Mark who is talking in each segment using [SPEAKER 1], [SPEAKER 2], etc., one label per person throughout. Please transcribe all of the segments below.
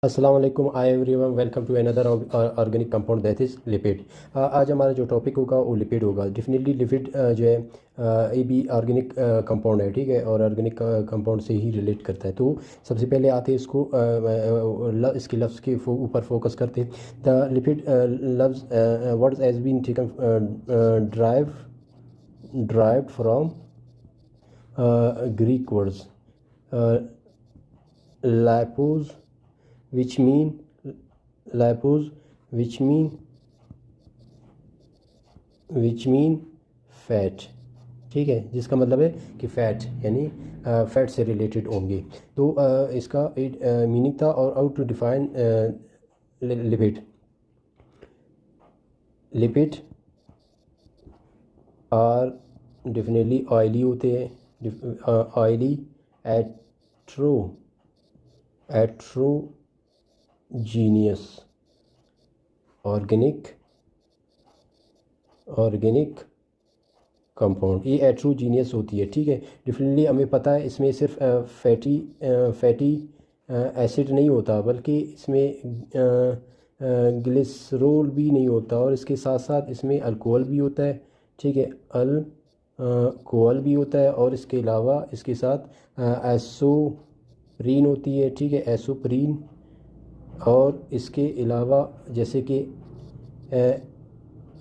[SPEAKER 1] अस्सलाम वालेकुम hi everyone welcome to another organic compound that is lipid. आज हमारा जो टॉपिक होगा वो लिपिड होगा। डेफिनेटली लिपिड जो है ये भी ऑर्गेनिक कंपाउंड है, ठीक है, और ऑर्गेनिक कंपाउंड से ही रिलेट करता है। तो सबसे पहले आते हैं इसको इसके लफ्ज़ के ऊपर फोकस करते हैं। द लिपिड लफ्ज़ words has been taken derived from Greek words lipos which mean lipose which mean fat, ठीक है, जिसका मतलब है कि फ़ैट यानी फ़ैट से रिलेटेड होंगे। तो इसका मीनिंग था और how to define lipid. Lipid are definitely oily होते हैं, ऑयली एट्रोजीनियस ऑर्गेनिक कंपाउंड, ये एट्रोजीनियस होती है, ठीक है। डेफिनेटली हमें पता है इसमें सिर्फ फैटी एसिड नहीं होता, बल्कि इसमें ग्लिसरॉल भी नहीं होता, और इसके साथ साथ इसमें अल्कोहल भी होता है, ठीक है, अल्कोहल भी होता है, और इसके अलावा इसके साथ एसोप्रीन होती है, ठीक है, एसोप्रीन, और इसके अलावा जैसे कि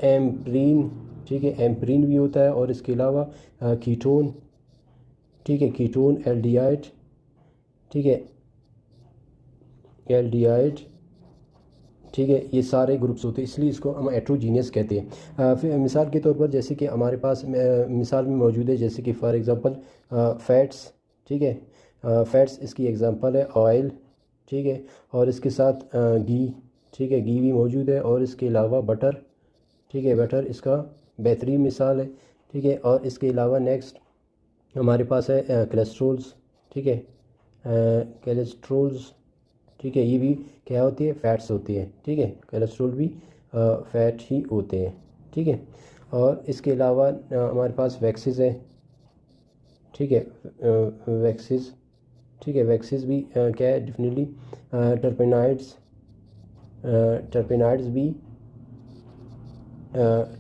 [SPEAKER 1] एम्प्रीन, ठीक है, एम्प्रीन भी होता है, और इसके अलावा कीटोन, ठीक है, कीटोन, एल्डिहाइड, ठीक है, एल्डिहाइड, ठीक है, ये सारे ग्रुप्स होते हैं, इसलिए इसको हम एट्रोजीनियस कहते हैं। फिर मिसाल के तौर पर जैसे कि हमारे पास मिसाल में मौजूद है, जैसे कि फॉर एग्ज़ाम्पल फ़ैट्स, ठीक है, फ़ैट्स इसकी एग्ज़ाम्पल है ऑयल, ठीक है, और इसके साथ घी, ठीक है, घी भी मौजूद है, और इसके अलावा बटर, ठीक है, बटर इसका बेहतरीन मिसाल है, ठीक है, और इसके अलावा नेक्स्ट हमारे पास है कोलेस्ट्रोल्स, ठीक है, कोलेस्ट्रोल्स, ठीक है, ये भी क्या होती है, फ़ैट्स होती है, ठीक है, कोलेस्ट्रोल भी फ़ैट ही होते हैं, ठीक है। और इसके अलावा हमारे पास वैक्सेस है, ठीक है, वैक्सेस, ठीक है, वैक्सेस भी क्या है, डेफिनेटली टर्पेनाइड्स भी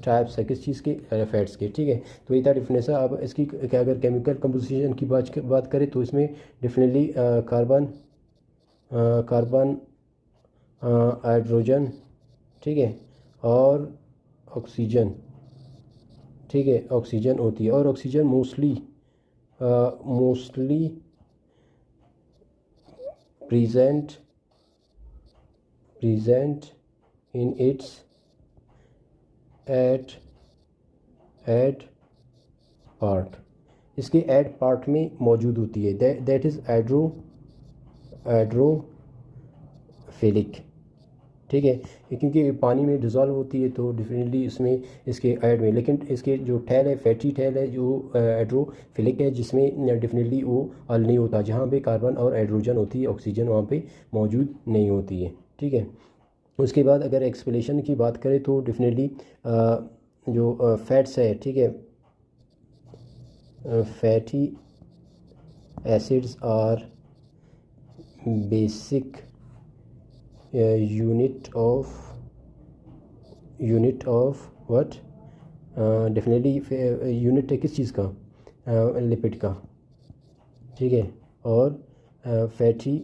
[SPEAKER 1] टाइप्स है किस चीज़ के, फैट्स के, ठीक है। तो ये था डिफिनेशन। अब इसकी क्या अगर केमिकल कंपोजिशन की बात करें तो इसमें डेफिनेटली कार्बन, हाइड्रोजन, ठीक है, और ऑक्सीजन, ठीक है, ऑक्सीजन होती है, और oxygen mostly present in its head part, इसके एड पार्ट में मौजूद होती है, दैट इज़ हाइड्रोफिलिक, ठीक है, क्योंकि पानी में डिज़ोल्व होती है तो डेफिनेटली इसमें इसके ऐड में, लेकिन इसके जो ठैल है, फैटी ठैल है, जो हाइड्रोफिलिक है, जिसमें डेफिनेटली वो हल नहीं होता, जहाँ पे कार्बन और हाइड्रोजन होती है, ऑक्सीजन वहाँ पे मौजूद नहीं होती है, ठीक है। उसके बाद अगर एक्सप्लेनेशन की बात करें तो डेफिनेटली जो फैट्स है, ठीक है, fatty acids are basic unit of what, definitely unit है किस चीज़ का, लिपिड का, ठीक है, और fatty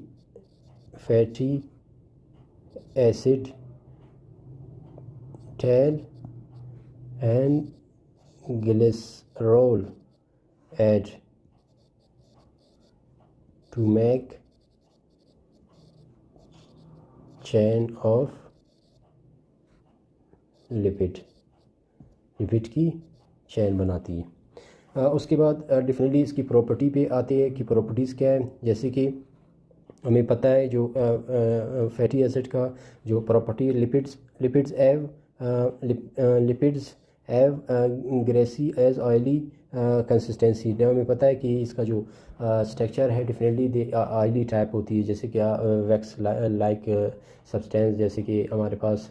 [SPEAKER 1] acid tail and glycerol add to make chain of lipid की चैन बनाती है। उसके बाद डेफिनेटली इसकी प्रॉपर्टी पे आते हैं कि प्रॉपर्टीज़ क्या है। जैसे कि हमें पता है जो फैटी एसिड का जो property, lipids have greasy as oily consistency, हमें पता है कि इसका जो स्ट्रक्चर है डेफिनेटली ऑयली टाइप होती है, जैसे कि वैक्स लाइक सब्सटेंस, जैसे कि हमारे पास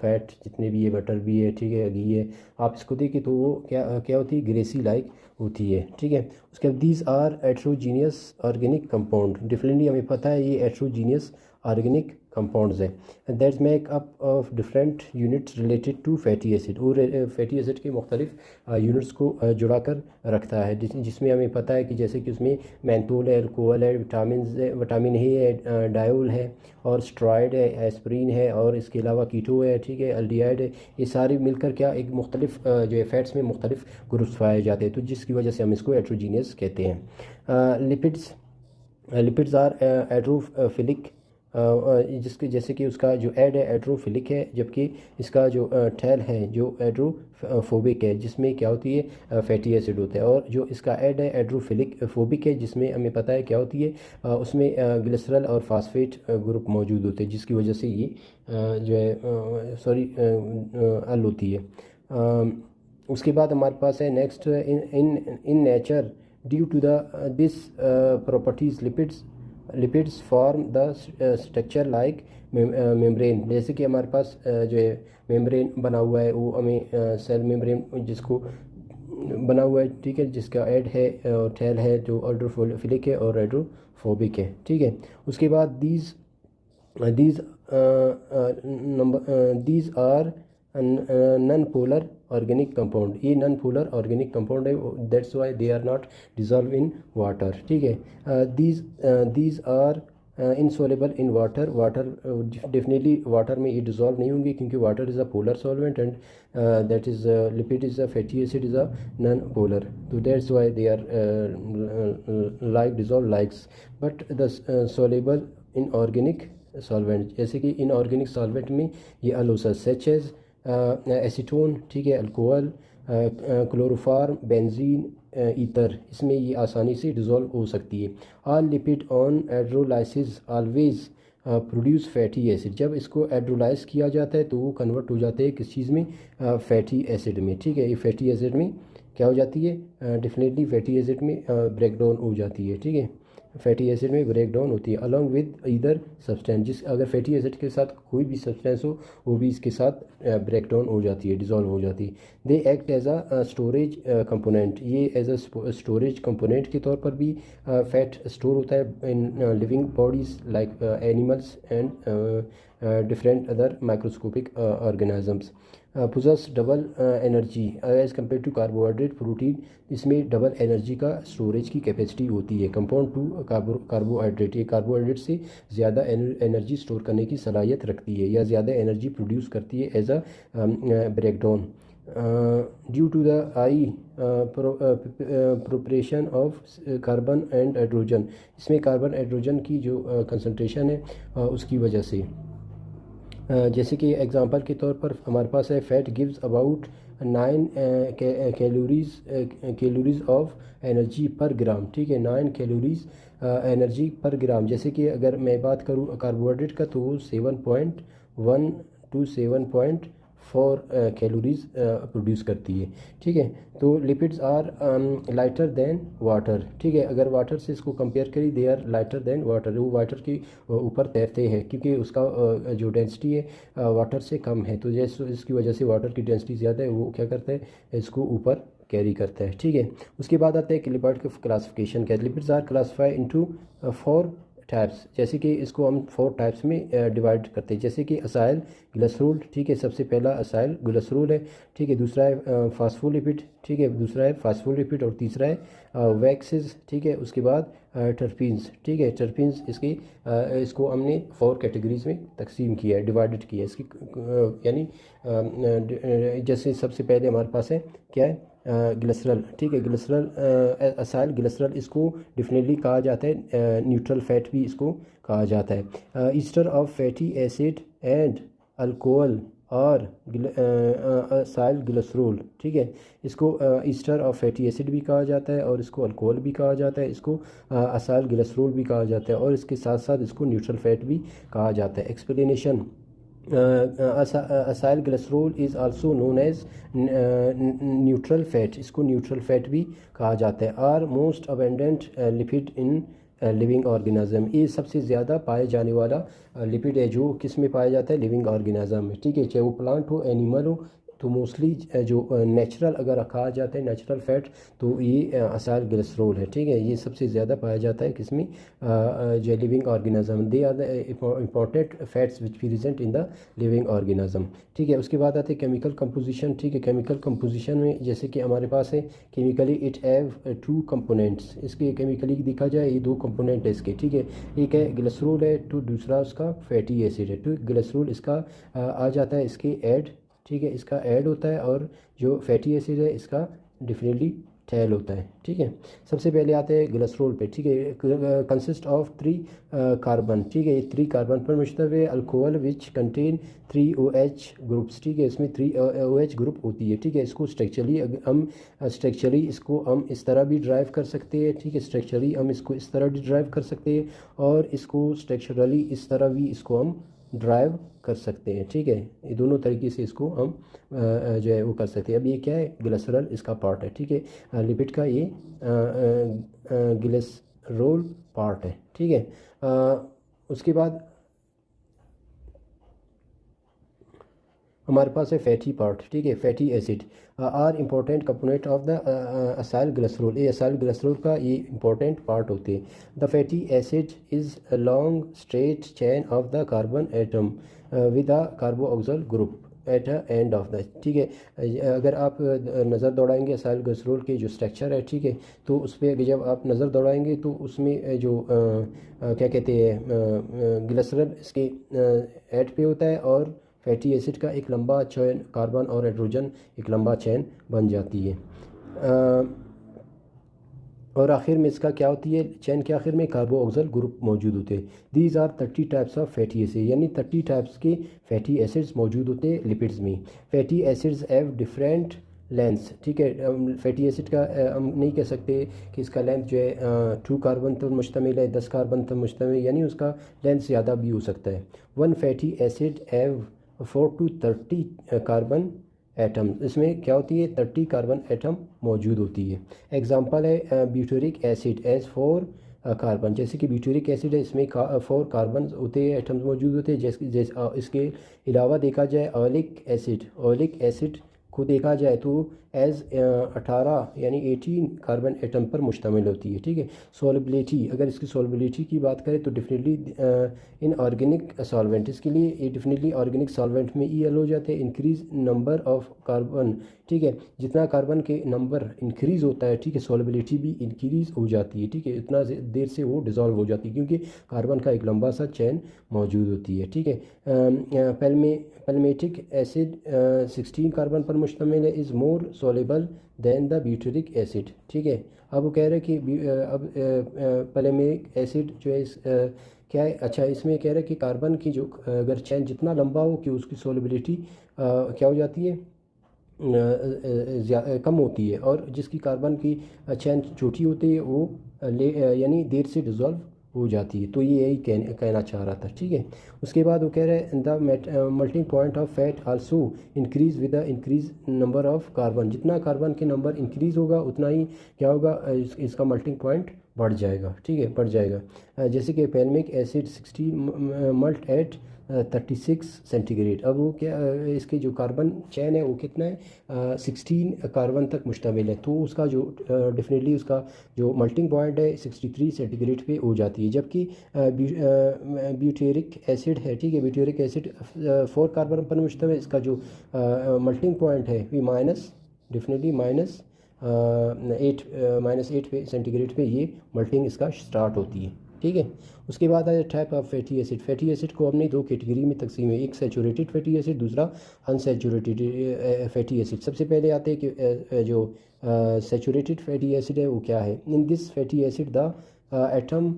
[SPEAKER 1] फैट जितने भी है, बटर भी है, ठीक है, घी है, आप इसको देखिए तो वो क्या होती है, ग्रेसी लाइक होती है, ठीक है। उसके बाद these are heterogeneous organic compound, definitely हमें पता है ये एट्रोजीनियस ऑर्गेनिक कंपाउंड्स हैं that make up of different units related to fatty acid. और फैटी एसिड के मुख्तलिफ यूनिट्स को जुड़ा कर रखता है जिसमें हमें पता है कि जैसे कि उसमें मैंथोल है, अल्कोहल है, विटामिन ए है, डायोल है और स्टेरॉयड है, एस्पिरिन है और इसके अलावा कीटो है, ठीक है, एल्डिहाइड है। ये सारे मिलकर क्या एक मुख्तलिफ जो है फैट्स में मुख्तलिफ ग्रुप्स पाए जाते हैं, तो जिसकी वजह से हम इसको हेट्रोजीनियस कहते हैं। लिपिड्स आर एट्रोफिलिक, जिसके जैसे कि उसका जो एड है एट्रोफिलिक है, जबकि इसका जो टेल है जो एड्रोफोबिक है, जिसमें क्या होती है फैटी एसिड होता है। और जो इसका एड है एड्रोफिलिक फोबिक है, जिसमें हमें पता है क्या होती है उसमें ग्लिसरल और फास्फेट ग्रुप मौजूद होते हैं, जिसकी वजह से ये जो है हल होती है। उसके बाद हमारे पास है next in nature due to the this properties lipids form the structure like membrane. जैसे कि हमारे पास जो है मेम्ब्रेन बना हुआ है, वो हमें सेल मेम्ब्रेन जिसको बना हुआ है, ठीक है, जिसका एड है टेल है जो एड्रोफिलिक है और एड्रोफोबिक है, ठीक है। उसके बाद these these are non polar organic compound. ये नॉन पोलर ऑर्गेनिक कंपाउंड है, that's why they are not dissolve in water, ठीक है। These are insoluble in water. Definitely water में ये डिजॉल्व नहीं होंगे क्योंकि water is a polar solvent and that is lipid is a fatty acid is a non polar, तो that's why they are like dissolve likes but the soluble in organic solvent. जैसे कि in organic solvent में ये Alosa such as acetone, ठीक है, alcohol, chloroform, benzene, ether, इसमें ये आसानी से डिज़ोल्व हो सकती है। All lipid on hydrolysis always produce fatty acid. जब इसको एड्रोलाइज किया जाता है तो वो कन्वर्ट हो जाते हैं किस चीज़ में, फैटी एसिड में, ठीक है। ये फैटी एसिड में क्या हो जाती है, डेफिनेटली फैटी एसिड में ब्रेक डाउन हो जाती है, ठीक है, फैटी एसिड में ब्रेक डाउन होती है अलॉन्ग विद ईदर सब्सटेंस। जिस अगर फैटी एसिड के साथ कोई भी सब्सटेंस हो वो भी इसके साथ ब्रेक डाउन हो जाती है, डिज़ोल्व हो जाती है। They act as a storage component. ये एज अ स्टोरेज कंपोनेंट के तौर पर भी फैट स्टोर होता है in living bodies like animals and different other microscopic organisms. Possess double energy as compare to carbohydrate protein. इसमें डबल एनर्जी का storage की कैपेसिटी होती है कंपाउंड टू कार्बोहाइड्रेट। ये कार्बोहाइड्रेट से ज़्यादा एनर्जी स्टोर करने की सलाहियत रखती है या ज़्यादा एनर्जी प्रोड्यूस करती है as a breakdown due to the high proportion of carbon and hydrogen. इसमें कार्बन हाइड्रोजन की जो कंसनट्रेशन है उसकी वजह से। जैसे कि एग्जांपल के तौर पर हमारे पास है fat gives about 9 calories of energy पर ग्राम, ठीक है, 9 कैलोरीज एनर्जी पर ग्राम। जैसे कि अगर मैं बात करूँ कार्बोहाइड्रेट का तो 7.1 टू 7.4 कैलोरीज प्रोड्यूस करती है, ठीक है। तो lipids are lighter than water, ठीक है। अगर वाटर से इसको कंपेयर करें they are lighter than water, वो वाटर के ऊपर तैरते हैं क्योंकि उसका जो डेंसिटी है वाटर से कम है, तो जैसे इसकी वजह से वाटर की डेंसिटी ज़्यादा है, वो क्या करता है इसको ऊपर कैरी करता है, ठीक है। उसके बाद आता है कि लिपिड का क्लासिफिकेशन क्या है। Lipids are classify into 4 types. जैसे कि इसको हम 4 टाइप्स में डिवाइड करते हैं, जैसे कि असाइल ग्लिसरॉल, ठीक है, सबसे पहला असाइल ग्लिसरॉल है, ठीक है। दूसरा है फास्फोलिपिड, ठीक है, दूसरा है फास्फोलिपिड और तीसरा है वैक्सेस, ठीक है। उसके बाद टर्पीन्स, ठीक है, टर्पीन्स इसको हमने 4 कैटेगरीज में तकसीम किया है, डिवाइडेड किया है इसकी, यानी जैसे सबसे पहले हमारे पास है क्या है ग्लिसरॉल, ठीक है, ग्लिसरॉल असाइल ग्लिसरॉल इसको डेफिनेटली कहा जाता है न्यूट्रल फैट भी इसको कहा जाता है। Ester of fatty acid and alcohol और असाइल ग्लिसरॉल, ठीक है, इसको ईस्टर ऑफ फैटी एसिड भी कहा जाता है और इसको अल्कोहल भी कहा जाता है, इसको असाइल ग्लिसरॉल भी कहा जाता है और इसके साथ साथ इसको न्यूट्रल फैट भी कहा जाता है। Explanation acyl glycerol is also known as neutral fat, इसको न्यूट्रल फैट भी कहा जाता है। Are most abundant lipid in living organism. ये सबसे ज़्यादा पाए जाने वाला लिपिड है जो किस में पाया जाता है, लिविंग ऑर्गेनिज्म में, ठीक है, चाहे वो प्लांट हो एनिमल हो तो मोस्टली जो नेचुरल अगर कहा जाता है नेचुरल फैट तो ये असाइल ग्लिसरॉल है, ठीक है। ये सबसे ज़्यादा पाया जाता है किसमें, जो living organism, they are the important fats which present in the living organism, ठीक है। उसके बाद आते हैं केमिकल कंपोजिशन, ठीक है। केमिकल कंपोजिशन में जैसे कि हमारे पास है केमिकली इट हैव 2 कंपोनेंट्स, इसके केमिकली देखा जाए ये 2 कंपोनेंट है इसके, ठीक है। एक है ग्लिसरॉल है तो दूसरा उसका फैटी एसिड है। तो ग्लिसरॉल इसका आ जाता है इसके ऐड, ठीक है, इसका ऐड होता है, और जो फैटी एसिड है इसका डिफरेंटली ठहल होता है, ठीक है। सबसे पहले आते हैं ग्लिसरॉल पे, ठीक है। कंसिस्ट ऑफ 3 कार्बन, ठीक है। ये 3 कार्बन पर मुश्तमिल है। Alcohol which contain 3 OH groups, ठीक है। इसमें 3 OH ग्रुप होती है, ठीक है। इसको स्ट्रक्चरली इसको हम इस तरह भी ड्राइव कर सकते हैं, ठीक है। स्ट्रक्चरली हम इसको इस तरह भी ड्राइव कर सकते हैं, और इसको स्ट्रक्चरली इस तरह भी इसको हम ड्राइव कर सकते हैं, ठीक है। ये दोनों तरीके से इसको हम जो है वो कर सकते हैं। अब ये क्या है, ग्लिसरॉल इसका पार्ट है, ठीक है। लिपिड का ये ग्लिसरॉल पार्ट है, ठीक है। उसके बाद हमारे पास है फैटी पार्ट, ठीक है। Fatty acid are important component of the acyl glycerol, ये असाइल ग्लिसरॉल का ये इंपॉर्टेंट पार्ट होते हैं। The fatty acid is a long straight chain of the carbon atom with a carboxyl group at a end of the, ठीक है। अगर आप नज़र दौड़ाएंगे असाइल ग्लिसरॉल के जो स्ट्रक्चर है, ठीक है, तो उस पर जब आप नज़र दौड़ाएंगे तो उसमें जो क्या कहते हैं ग्लिसरॉल इसके एड पे होता है, और फैटी एसिड का एक लंबा चैन, कार्बन और हाइड्रोजन एक लंबा चैन बन जाती है। और आखिर में इसका क्या होती है, चैन के आखिर में कार्बोक्सिल ग्रुप मौजूद होते हैं। These are 30 types of fatty acid, यानी 30 टाइप्स के फैटी एसिड्स मौजूद होते हैं लिपिड्स में। Fatty acids have different lengths, ठीक है। फैटी एसिड का हम नहीं कह सकते कि इसका लेंथ जो है 2 कार्बन पर मुश्तमिल है, 10 कार्बन पर मुश्तमिल, यानी उसका लेंथ ज़्यादा भी हो सकता है। 1 fatty acid have 4 to 30 carbon atom, इसमें क्या होती है 30 कार्बन एटम मौजूद होती है। एग्जांपल है ब्यूटेरिक एसिड एज 4 कार्बन, जैसे कि ब्यूटेरिक एसिड है इसमें 4 कार्बन होते हैं, एटम्स मौजूद होते हैं। जैसे इसके अलावा देखा जाए ऑयलिक एसिड को देखा जाए तो एज 18 यानी 18 कार्बन एटम पर मुश्तमिल होती है, ठीक है। सॉल्युबिलिटी, अगर इसकी सॉल्युबिलिटी की बात करें तो डेफिनेटली इन ऑर्गेनिक सॉल्वेंट, इसके लिए ये डेफिनेटली ऑर्गेनिक सॉल्वेंट में EL हो जाते हैं। इंक्रीज नंबर ऑफ कार्बन, ठीक है, जितना कार्बन के नंबर इंक्रीज़ होता है, ठीक है, सॉल्युबिलिटी भी इंक्रीज़ हो जाती है, ठीक है। इतना देर से वो डिज़ोल्व हो जाती है क्योंकि कार्बन का एक लंबा सा चैन मौजूद होती है, ठीक है। पैल्मेटिक एसिड 16 कार्बन पर मुश्तमिल है, is more soluble than the butyric acid, ठीक है। अब वो कह रहे हैं कि अब पैल्मेटिक एसिड जो है क्या है, अच्छा इसमें कह रहे हैं कि कार्बन की जो अगर चैन जितना लंबा हो कि उसकी सॉल्युबिलिटी क्या हो जाती है, कम होती है, और जिसकी कार्बन की चैन छोटी होती है वो यानी देर से डिज़ोल्व हो जाती है। तो ये यही कहना चाह रहा था, ठीक है। उसके बाद वो कह रहे हैं the melting point of fat also increase with the increase number of carbon, जितना कार्बन के नंबर इंक्रीज होगा उतना ही क्या होगा, इसका मेल्टिंग पॉइंट बढ़ जाएगा, ठीक है, बढ़ जाएगा। जैसे कि पैल्मिक एसिड 60 मल्ट एट 36 सेंटीग्रेड। अब वो क्या इसके जो कार्बन चैन है वो कितना है 16 कार्बन तक मुश्तमिल है, तो उसका जो डेफिनेटली उसका जो मेल्टिंग पॉइंट है 63 सेंटीग्रेड पे हो जाती है। जबकि ब्यूटेरिक एसिड है, ठीक है, ब्यूटेरिक एसिड 4 कार्बन पर मुश्तमिल, इसका जो मेल्टिंग पॉइंट है वो डेफिनेटली -8 पे सेंटीग्रेड पे ये मेल्टिंग इसका स्टार्ट होती है, ठीक है। उसके बाद आया type of fatty acid. Fatty acid को हमने 2 कैटेगरी में तकसीम है, एक सैचुरेटेड फैटी एसिड, दूसरा अनसैचुरेटेड फैटी एसिड। सबसे पहले आते हैं कि जो सैचुरेटेड फैटी एसिड है वो क्या है। In this fatty acid the atom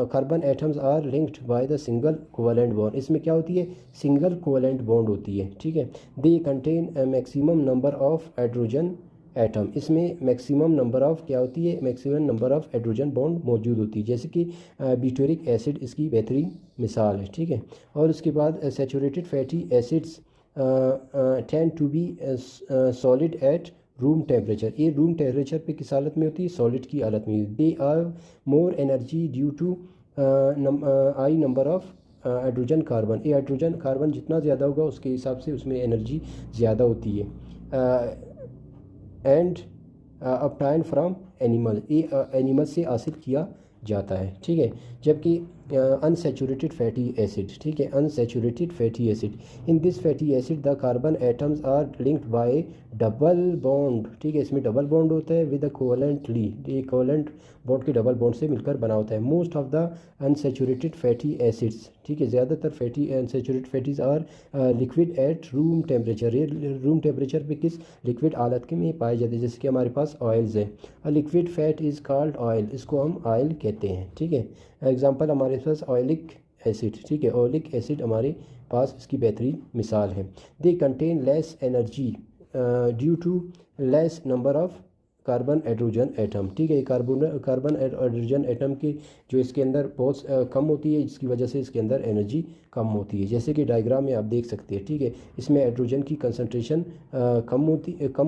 [SPEAKER 1] carbon atoms are linked by the single covalent bond, इसमें क्या होती है सिंगल कोवेलेंट बॉन्ड होती है, ठीक है। They contain maximum number of hydrogen atom, इसमें मैक्सिमम नंबर ऑफ क्या होती है, maximum number of hydrogen bond मौजूद होती है, जैसे कि ब्यूटेरिक एसिड इसकी बेहतरीन मिसाल है, ठीक है। और उसके बाद saturated fatty acids tend to be solid at room temperature, ये रूम टेम्परेचर पे किस हालत में होती है, सॉलिड की हालत में। They are more energy due to high number of hydrogen carbon, ये हाइड्रोजन कार्बन जितना ज़्यादा होगा उसके हिसाब से उसमें एनर्जी ज़्यादा होती है। एंड अपटाइन फ्रॉम एनिमल, ये एनिमल से हासिल किया जाता है, ठीक है। जबकि अनसेचुरेटेड फैटी एसिड, ठीक है, unsaturated fatty acid, in this fatty acid the carbon atoms are linked by double bond, ठीक है, इसमें डबल बॉन्ड होता है विद द कोवलेंटली, ये कोवलेंट बॉन्ड के डबल बॉन्ड से मिलकर बना होता है। Most of the unsaturated fatty acids, ठीक है, ज़्यादातर fatty unsaturated fatties are liquid at room temperature, ये रूम टेम्परेचर पे किस लिक्विड हालत के में पाए जाते हैं, जैसे कि हमारे पास ऑयल्स है। A liquid fat is called oil, इसको हम ऑयल कहते हैं, ठीक है। एग्जांपल हमारे पास ऑयलिक एसिड, ठीक है, ऑयलिक एसिड हमारे पास इसकी बेहतरीन मिसाल है। They contain less energy due to less number of carbon hydrogen atom, ठीक है, कार्बन हाइड्रोजन एटम की जो इसके अंदर बहुत कम होती है, जिसकी वजह से इसके अंदर एनर्जी कम होती है, जैसे कि डायग्राम में आप देख सकते हैं, ठीक है। इसमें हाइड्रोजन की कंसनट्रेशन कम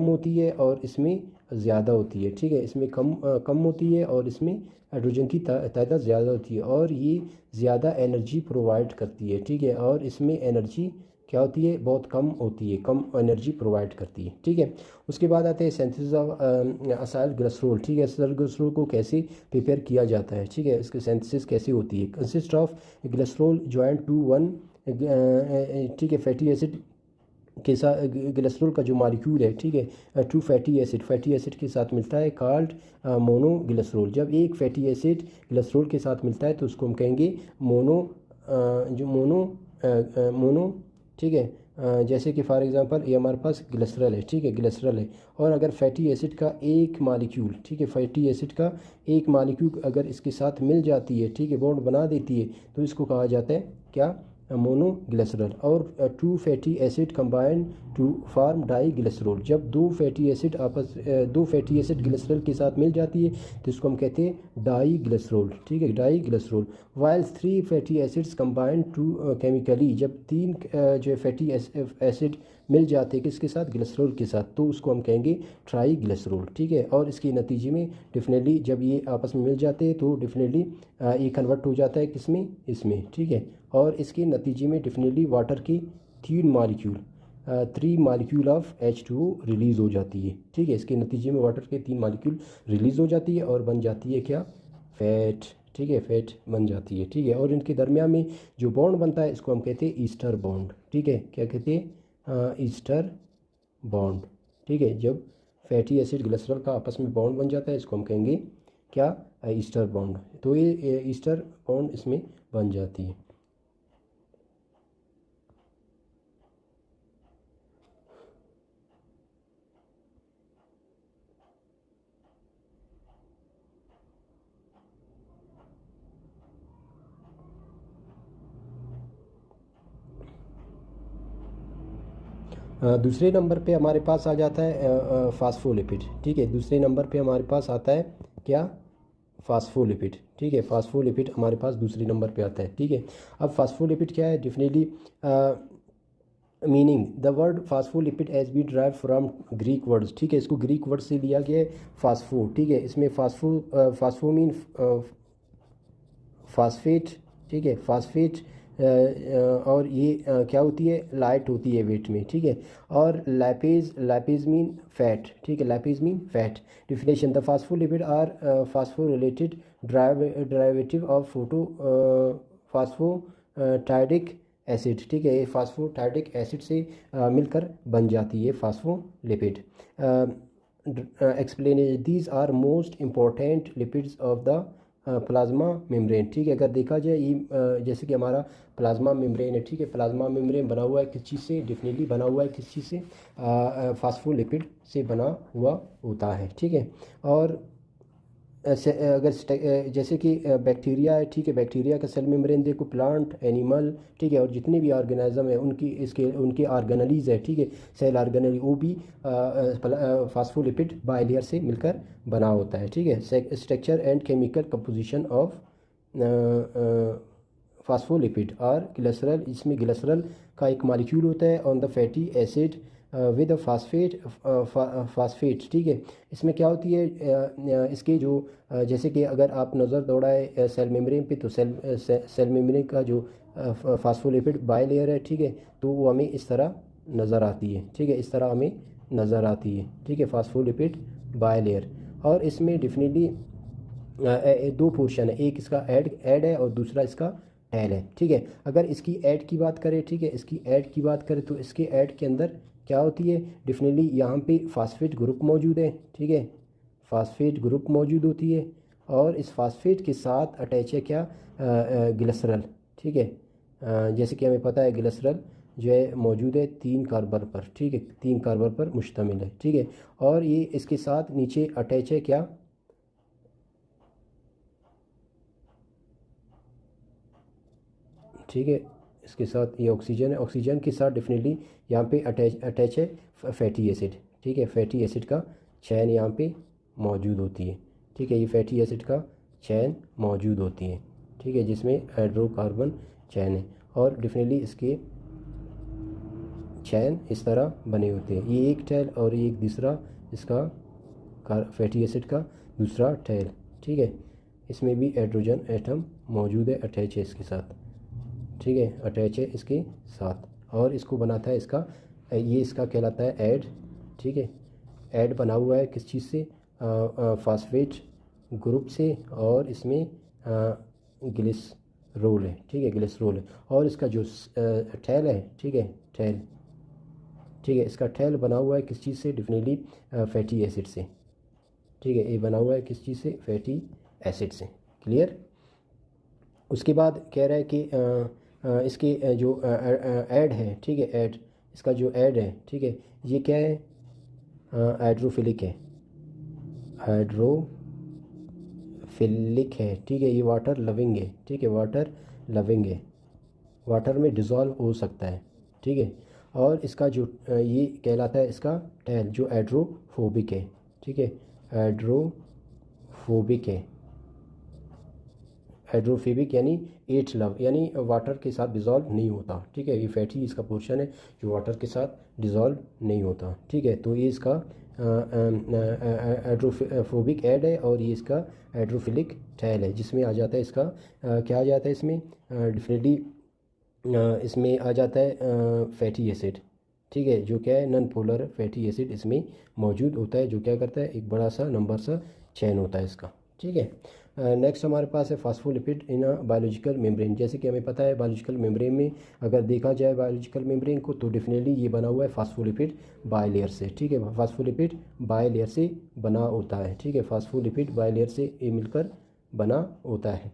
[SPEAKER 1] होती है और इसमें ज़्यादा होती है, ठीक है, इसमें कम होती है और इसमें हाइड्रोजन की तादाद ज़्यादा होती है और ये ज़्यादा एनर्जी प्रोवाइड करती है, ठीक है, और इसमें एनर्जी क्या होती है, बहुत कम होती है, कम एनर्जी प्रोवाइड करती है, ठीक है। उसके बाद आते हैं सिंथेसिस ऑफ असाइल ग्लिसरॉल, ठीक है, असाइल ग्लिसरॉल को कैसे प्रिपेयर किया जाता है, ठीक है, इसकी सिंथेसिस कैसे होती है। Consist of glycerol joint to one, ठीक है, फैटी एसिड के साथ ग्लिसरॉल का जो मॉलिक्यूल है, ठीक है, टू फैटी एसिड के साथ मिलता है कॉल्ड मोनो ग्लिसरॉल। जब एक फैटी एसिड ग्लिसरॉल के साथ मिलता है तो उसको हम कहेंगे मोनो, ठीक है। जैसे कि फॉर एग्जांपल ये हमारे पास ग्लिसरॉल है, ठीक है, ग्लिसरॉल है, और अगर फैटी एसिड का एक मॉलिक्यूल, ठीक है, फैटी एसिड का एक मॉलिक्यूल अगर इसके साथ मिल जाती है, ठीक है, बॉन्ड बना देती है तो इसको कहा जाता है क्या, मोनोग्लिसरॉल। और two fatty acid combine to form di glycerol, जब दो फैटी एसिड ग्लिसरॉल के साथ मिल जाती है तो इसको हम कहते हैं डाई ग्लिसरॉल, ठीक है, di glycerol. While three fatty acids combine to chemically, जब तीन जो फैटी एसिड मिल जाते हैं किसके साथ, ग्लिसरॉल के साथ, तो उसको हम कहेंगे ट्राई ग्लिसरॉल, ठीक है। और इसके नतीजे में डेफिनेटली जब ये आपस में मिल जाते हैं तो डेफिनेटली ये कन्वर्ट हो जाता है किसमें, इसमें, ठीक है। और इसके नतीजे में डेफिनेटली वाटर की 3 मालिक्यूल ऑफ H2O रिलीज़ हो जाती है, ठीक है, इसके नतीजे में वाटर के 3 मालिक्यूल रिलीज़ हो जाती है और बन जाती है क्या, फैट, ठीक है, फैट बन जाती है, ठीक है। और इनके दरमियान में जो बॉन्ड बनता है इसको हम कहते हैं ईस्टर बॉन्ड, ठीक है, क्या कहते हैं, ईस्टर बॉन्ड, ठीक है। जब फैटी एसिड ग्लिसरॉल का आपस में बॉन्ड बन जाता है इसको हम कहेंगे क्या, ईस्टर बॉन्ड, तो ये ईस्टर बॉन्ड इसमें बन जाती है। दूसरे नंबर पे हमारे पास आ जाता है फास्फोलिपिड, ठीक है, दूसरे नंबर पे हमारे पास आता है क्या, फास्फोलिपिड, ठीक है, फास्फोलिपिड हमारे पास दूसरे नंबर पे आता है, ठीक है। अब फास्फोलिपिड क्या है, definitely meaning the word phospholipid as be derive from Greek words, ठीक है, इसको ग्रीक वर्ड से लिया गया है फास्फो, ठीक है, इसमें फास्फो मीन फास्फेट, ठीक है, फास्फेट, और ये क्या होती है, लाइट होती है वेट में, ठीक है। और लैपेज मीन फैट, ठीक है, lipase mean fat. Definition the phospholipid are phosphorylated derivative of phosphatidic acid, ठीक है, ये फास्फोटाइडिक एसिड से मिलकर बन जाती है phospholipid. Explain these are most important lipids of the plasma membrane, ठीक है। अगर देखा जाए ये जैसे कि हमारा प्लाज्मा मेम्ब्रेन है, ठीक है, प्लाज्मा मेम्ब्रेन बना हुआ है किस चीज़ से, डेफिनेटली बना हुआ है किस चीज़ से, फास्फोलिपिड से बना हुआ होता है, ठीक है। और अगर जैसे कि बैक्टीरिया है, ठीक है, बैक्टीरिया का सेल मेम्ब्रेन देखो, प्लांट, एनिमल, ठीक है, और जितने भी ऑर्गेनिज्म है उनके ऑर्गेनलीज है, ठीक है, सेल ऑर्गेनली, वो भी फास्फोलिपिड बाइलेयर से मिलकर बना होता है, ठीक है। Structure and chemical composition of phospholipid और ग्लिसरॉल, इसमें ग्लिसरॉल का एक मॉलिक्यूल होता है on the fatty acid with phosphate, ठीक है। इसमें क्या होती है, इसके जो जैसे कि अगर आप नज़र दौड़ाए सेल मेम्ब्रेन पे, तो सेल मेम्ब्रेन का जो फास्फोलिपिड बायलेयर है, ठीक है, तो वो हमें इस तरह नज़र आती है, ठीक है, इस तरह हमें नज़र आती है, ठीक है, फास्फोलिपिड बायलेयर। और इसमें डेफिनेटली दो पोर्शन है, एक इसका ऐड है और दूसरा इसका टैल है, ठीक है। अगर इसकी ऐड की बात करें, ठीक है, इसकी ऐड की बात करें तो इसके ऐड के अंदर क्या होती है, डेफिनेटली यहाँ पे फास्फेट ग्रुप मौजूद है, ठीक है, फास्फेट ग्रुप मौजूद होती है। और इस फास्फेट के साथ अटैच है क्या, ग्लिसरॉल, ठीक है। जैसे कि हमें पता है ग्लिसरॉल जो है मौजूद है 3 कार्बन पर, ठीक है, 3 कार्बन पर मुश्तमिल है, ठीक है। और ये इसके साथ नीचे अटैच है क्या, ठीक है, इसके साथ ये ऑक्सीजन है, ऑक्सीजन के साथ डेफिनेटली यहाँ पे अटैच है फैटी एसिड, ठीक है, फैटी एसिड का चैन यहाँ पे मौजूद होती है, ठीक है, ये फैटी एसिड का चैन मौजूद होती है, ठीक है, जिसमें हाइड्रोकार्बन चैन है। और डेफिनेटली इसके चैन इस तरह बने होते हैं, ये एक टैल और ये एक दूसरा इसका फैटी एसिड का दूसरा टैल, ठीक है। इसमें भी हाइड्रोजन एटम मौजूद है, अटैच है इसके साथ, ठीक है, अटैच है इसके साथ। और इसको बनाता है इसका, ये इसका कहलाता है ऐड, ठीक है। ऐड बना हुआ है किस चीज़ से, फास्फेट ग्रुप से, और इसमें ग्लिसरोल है, ठीक है, ग्लिसरोल है। और इसका जो टैल है, ठीक है, टैल, ठीक है, इसका टैल बना हुआ है किस चीज़ से, डेफिनेटली फैटी एसिड से, ठीक है, ये बना हुआ है किस चीज़ से, फैटी एसिड से, क्लियर। उसके बाद कह रहा है कि इसके जो ऐड है, ठीक है, ऐड, इसका जो ऐड है, ठीक है, ये क्या है, हाइड्रोफिलिक है, हाइड्रोफिलिक है, ठीक है, ये वाटर लविंग है, ठीक है, वाटर लविंग है, वाटर में डिज़ोल्व हो सकता है, ठीक है। और इसका जो ये कहलाता है इसका टैल जो हाइड्रोफोबिक है, ठीक है, हाइड्रोफोबिक है, हाइड्रोफोबिक यानी एट लव, यानी वाटर के साथ डिज़ोल्व नहीं होता, ठीक है, ये फैटी इसका पोर्शन है जो वाटर के साथ डिज़ोल्व नहीं होता, ठीक है। तो ये इसका हाइड्रोफोबिक ऐड है, और ये इसका हाइड्रोफिलिक टैल है, जिसमें आ जाता है इसका क्या आ जाता है इसमें, डेफिनेटली इसमें आ जाता है फैटी एसिड, ठीक है, जो क्या है नॉन पोलर फैटी एसिड इसमें मौजूद होता है, जो क्या करता है एक बड़ा सा नंबर सा चैन होता है इसका, ठीक है। नेक्स्ट हमारे पास है phospholipid in a biological membrane. जैसे कि हमें पता है बायोलॉजिकल मेम्ब्रेन में अगर देखा जाए बायोलॉजिकल मेम्ब्रेन को, तो डेफिनेटली ये बना हुआ है फास्फोलिपिड बायलेयर से, ठीक है, फास्फोलिपिड बायलेयर से बना होता है, ठीक है, फास्फोलिपिड बायलेयर से ये मिलकर बना होता है।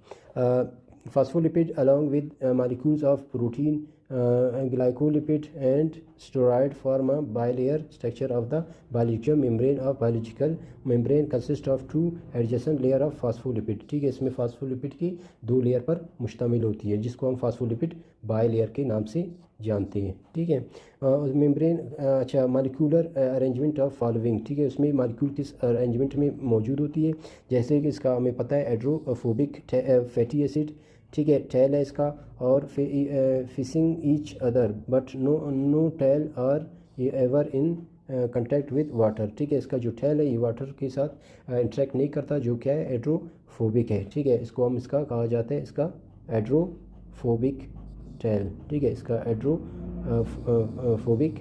[SPEAKER 1] Phospholipid along with molecules of protein, glycolipid and steroid form a bilayer structure of the biological membrane of biological membrane consists of two adjacent layer of phospholipid, ठीक है, इसमें फास्फोलिपिड की दो लेयर पर मुश्तमिल होती है, जिसको हम फास्फोलिपिड बाय लेयर के नाम से जानते हैं, ठीक है। मेम्ब्रेन अच्छा मालिक्यूलर अरेंजमेंट ऑफ फॉलोइंग, ठीक है, उसमें मालिक्यूल किस अरेंजमेंट में मौजूद होती है, जैसे कि इसका हमें पता है हाइड्रोफोबिक फैटी एसिड, ठीक है, टैल है इसका, और facing each other but no tail are ever in contact with water, ठीक है, इसका जो टैल है ये वाटर के साथ इंटरेक्ट नहीं करता, जो क्या है हाइड्रोफोबिक है, ठीक है, इसको हम इसका कहा जाता है इसका हाइड्रोफोबिक टैल, ठीक है, इसका हाइड्रोफोबिक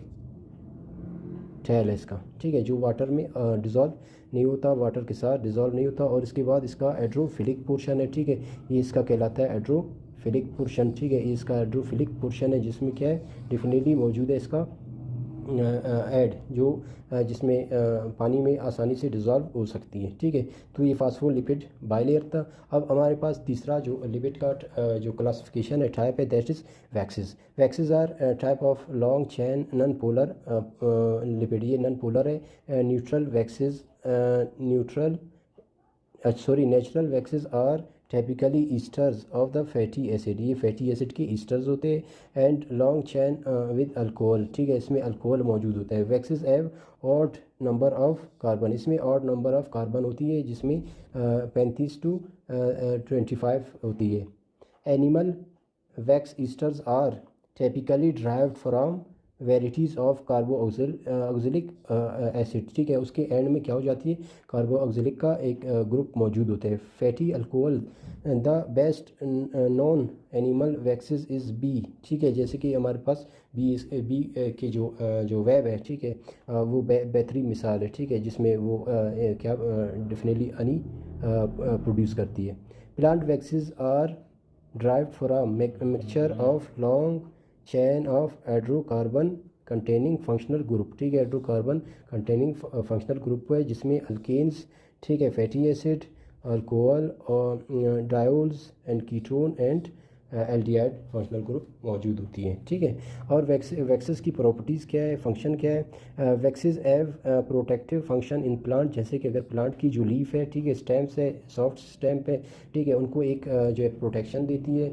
[SPEAKER 1] टैल है इसका, ठीक है, जो वाटर में डिज़ोल्व नहीं होता, वाटर के साथ डिज़ोल्व नहीं होता। और इसके बाद इसका हाइड्रोफिलिक पोर्शन है, ठीक है, ये इसका कहलाता है हाइड्रोफिलिक पोर्शन, ठीक है, ये इसका हाइड्रोफिलिक पोर्शन है, जिसमें क्या है डेफिनेटली मौजूद है इसका ऐड जो जिसमें पानी में आसानी से डिज़ोल्व हो सकती है, ठीक है। तो ये फास्फोलिपिड बायलेयर था। अब हमारे पास तीसरा जो लिपिड का जो क्लासिफिकेशन है टाइप है, that is waxes. Waxes are type of long chain non polar lipid, ये नॉन पोलर है। Neutral waxes natural waxes are typically esters of the fatty acid, ये फैटी एसिड के ईस्टर्स होते हैं। And long chain with alcohol, ठीक है, इसमें alcohol मौजूद होता है। Waxes have odd number of carbon, इसमें ऑड नंबर ऑफ कार्बन होती है, जिसमें 35 to 25 होती है। Animal wax esters are typically derived from varieties of carboxylic acid, ठीक है। उसके एंड में क्या हो जाती है, कार्बो ऑक्सिलिक का एक ग्रुप मौजूद होता है। Fatty alcohol the best non animal waxes is be, ठीक है। जैसे कि हमारे पास बी के जो वेब है, ठीक है, वो बेहतरीन मिसाल है, ठीक है, जिसमें वो क्या डेफिनेटली हनी प्रोड्यूस करती है। Plant waxes are derived from mixture of long chain of hydrocarbon containing functional group, ठीक है। हाइड्रोकार्बन कंटेनिंग फंक्शनल ग्रुप है जिसमें अल्केन्स, ठीक है, फैटी एसिड, अल्कोहल और diols and ketone and aldehyde functional group मौजूद होती हैं, ठीक है। और वैक्सेस की प्रॉपर्टीज़ क्या है, फंक्शन क्या है। Waxes have protective function in plant, जैसे कि अगर प्लांट की जो लीफ है, ठीक है, स्टेम्स है, सॉफ्ट स्टेम्प है, ठीक है, उनको एक जो है प्रोटेक्शन देती है।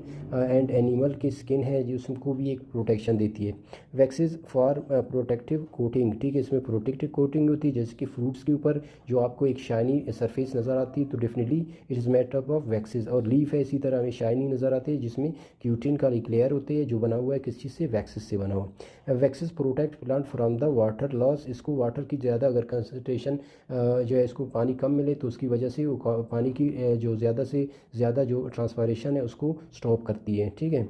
[SPEAKER 1] एंड एनिमल की स्किन है जो उसको भी एक प्रोटेक्शन देती है। वैक्सेस फॉर प्रोटेक्टिव कोटिंग, ठीक है, इसमें प्रोटेक्टिव कोटिंग होती है, जैसे कि फ्रूट्स के ऊपर जो आपको एक शाइनी सरफेस नज़र आती है, तो definitely it is made up of waxes. और लीफ है इसी तरह हमें शाइनी नज़र आती है, जिसमें क्यूटिन का एक लेयर होती है जो बना हुआ है किस चीज़ से, वैक्सेस से बना हुआ। Waxes protect plant from the water loss, इसको वाटर की ज़्यादा अगर कंसनट्रेशन जो है इसको पानी कम मिले तो उसकी वजह से वो पानी की जो ज़्यादा से ज़्यादा जो ट्रांसपायरेशन है उसको स्टॉप करती है, ठीक है।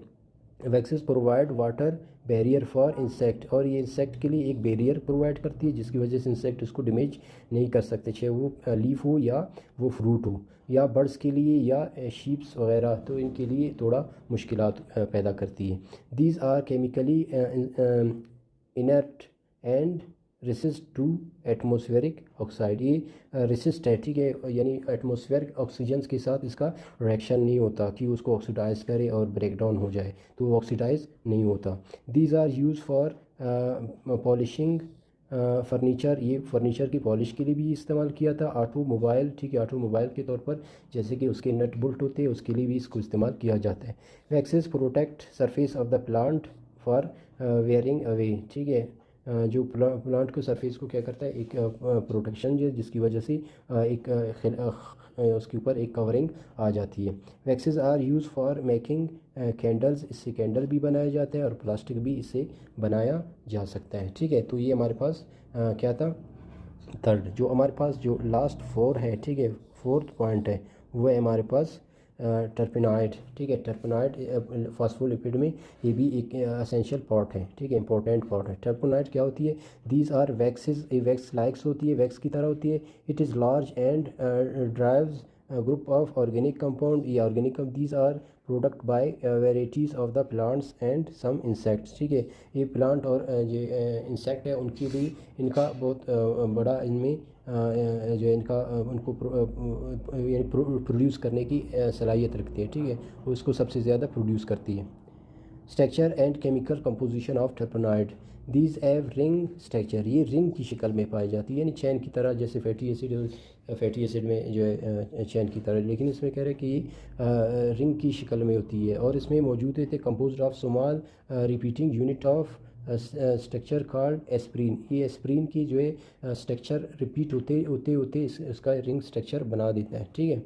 [SPEAKER 1] Waxes provide water barrier for insect, और ये इंसेक्ट के लिए एक बैरियर प्रोवाइड करती है जिसकी वजह से इंसेक्ट इसको डैमेज नहीं कर सकते, चाहे वो लीफ हो या वो फ्रूट हो, या बर्ड्स के लिए या शीप्स वगैरह, तो इनके लिए थोड़ा मुश्किलात पैदा करती है। These are chemically inert and resist to atmospheric oxide, ये रेसिस्ट है, ठीक है, यानी एटमॉस्फेरिक ऑक्सीजन के साथ इसका रिएक्शन नहीं होता कि उसको ऑक्सीडाइज करे और ब्रेक डाउन हो जाए, तो वो ऑक्सीडाइज नहीं होता। These are use for polishing furniture, ये फर्नीचर की पॉलिश के लिए भी इस्तेमाल किया था। ऑटोमोबाइल, ठीक है, ऑटोमोबाइल के तौर पर जैसे कि उसके नट बोल्ट होते हैं उसके लिए भी इसको इस्तेमाल किया जाता है। Waxes protect surface of the plant for wearing away, ठीक है, जो प्लांट को सरफेस को क्या करता है, एक प्रोटेक्शन जो जिसकी वजह से उसके ऊपर एक कवरिंग आ जाती है। Waxes are use for making candles, इससे कैंडल भी बनाया जाता है और प्लास्टिक भी इससे बनाया जा सकता है, ठीक है। तो ये हमारे पास क्या था, थर्ड। जो हमारे पास जो लास्ट फोर है, ठीक है, फोर्थ पॉइंट है, वो है हमारे पास टर्पेनॉइड, ठीक है। टर्पेनॉइड फॉस्फोलिपिड में ये भी एक असेंशियल पार्ट है, ठीक है, इंपॉर्टेंट पार्ट है। टर्पेनॉइड क्या होती है, these are waxes, wax likes होती है, वैक्स की तरह होती है। It is large and diverse group of organic compound, ये organic these are product by varieties of the plants and some insects, ठीक है। ये प्लांट और जो इंसेक्ट है उनकी भी इनका बहुत बड़ा इनमें जो है इनका उनको यानी प्रोड्यूस करने की सलाहियत रखती है, ठीक है, वो इसको सबसे ज़्यादा प्रोड्यूस करती है। Structure and chemical composition of टर्पेनॉइड, these have ring structure, ये रिंग की शक्ल में पाई जाती है, यानी चैन की तरह, जैसे फैटी एसिड में जो है चैन की तरह, लेकिन इसमें कह रहे हैं कि ये रिंग की शक्ल में होती है। और इसमें मौजूद थे composed of small repeating unit of structure called aspirin, ये एस्प्रीन की जो है स्ट्रक्चर रिपीट होते होते होते इसका रिंग स्ट्रक्चर बना देता है, ठीक है।